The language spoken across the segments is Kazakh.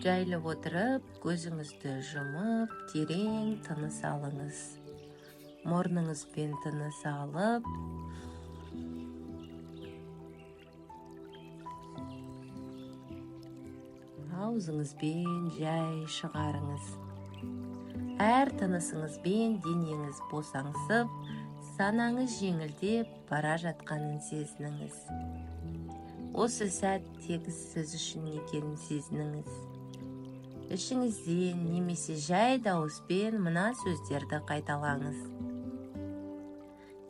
Жайылып отырып, көзіңізді жұмып, терең тыныс алыңыз. Мұрныңызбен тыныс алып, аузыңызбен жай шығарыңыз. Әр тынысыңызбен денеңіз босаңсып, санаңыз жеңілдеп бара жатқанын сезініңіз. Осы сәт тегіс сіз үшін екенін сезініңіз. Ішіңізден немесе жай дауыспен мына сөздерді қайталаңыз.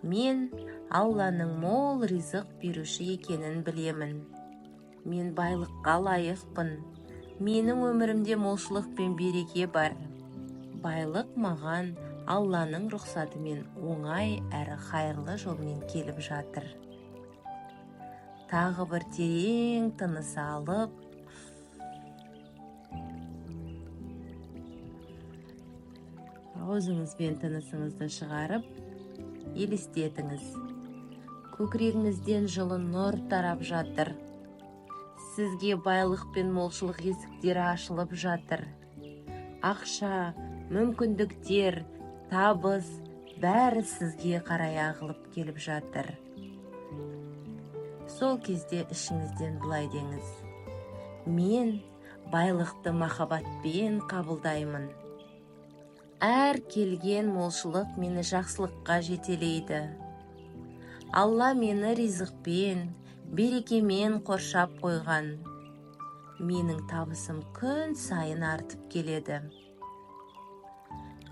Мен Алланың мол ризық беруші екенін білемін. Мен байлыққа лайықпын. Менің өмірімде молшылық пен береке бар. Байлық маған Алланың рұқсатымен оңай әрі қайырлы жолмен келіп жатыр. Тағы бір терең тыныс алып, аузыңызбен тынысыңызды шығарып, елестетіңіз. Көкірегіңізден жылы нұр тарап жатыр. Сізге байлық пен молшылық есіктері ашылып жатыр. Ақша, мүмкіндіктер, табыс, бәрі сізге қарай ағылып келіп жатыр. Сол кезде ішіңізден былай деңіз. Мен байлықты махаббатпен қабылдаймын. Әр келген молшылық мені жақсылыққа жетелейді. Алла мені ризықпен, берекемен қоршап қойған. Менің табысым күн сайын артып келеді.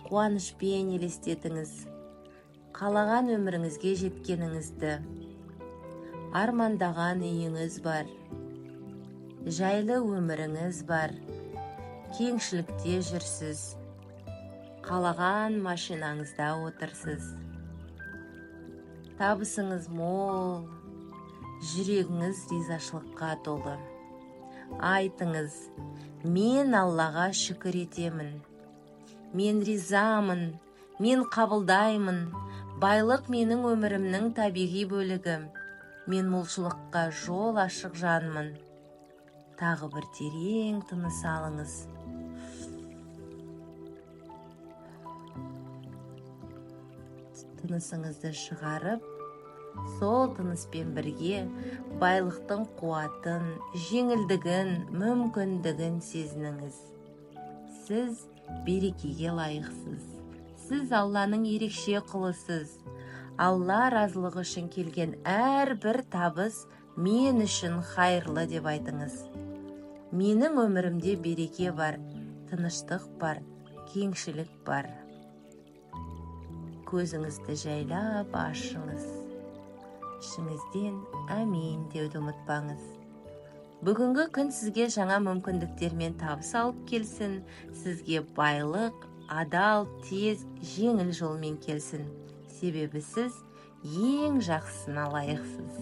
Қуанышпен елестетіңіз. Қалаған өміріңізге жеткеніңізді. Армандаған үйіңіз бар. Жайлы өміріңіз бар. Кеңшілікте жүрсіз. Қалаған машинаңызда отырсыз. Табысыңыз мол. Жүрегіңіз ризашылыққа толы. Айтыңыз, мен Аллаға шүкір етемін. Мен ризамын, мен қабылдаймын. Байлық менің өмірімнің табиғи бөлігі. Мен молшылыққа жол ашық жанмын. Тағы бір терең тыныс алыңыз. Тынысыңызды шығарып, сол тыныспен бірге байлықтың қуатын, жеңілдігін, мүмкіндігін сезініңіз. Сіз берекеге лайықсыз. Сіз Алланың ерекше құлысыз. Алла разылығы үшін келген әрбір табыс мен үшін қайырлы деп айтыңыз. Менің өмірімде береке бар, тыныштық бар, кеңшілік бар. Көзіңізді жайлап ашыңыз. Ішіңізден әмин деуді ұмытпаңыз. Бүгінгі күн сізге жаңа мүмкіндіктермен табыс алып келсін. Сізге байлық, адал, тез, жеңіл жолмен келсін. Себебі сіз ең жақсысына лайықсыз.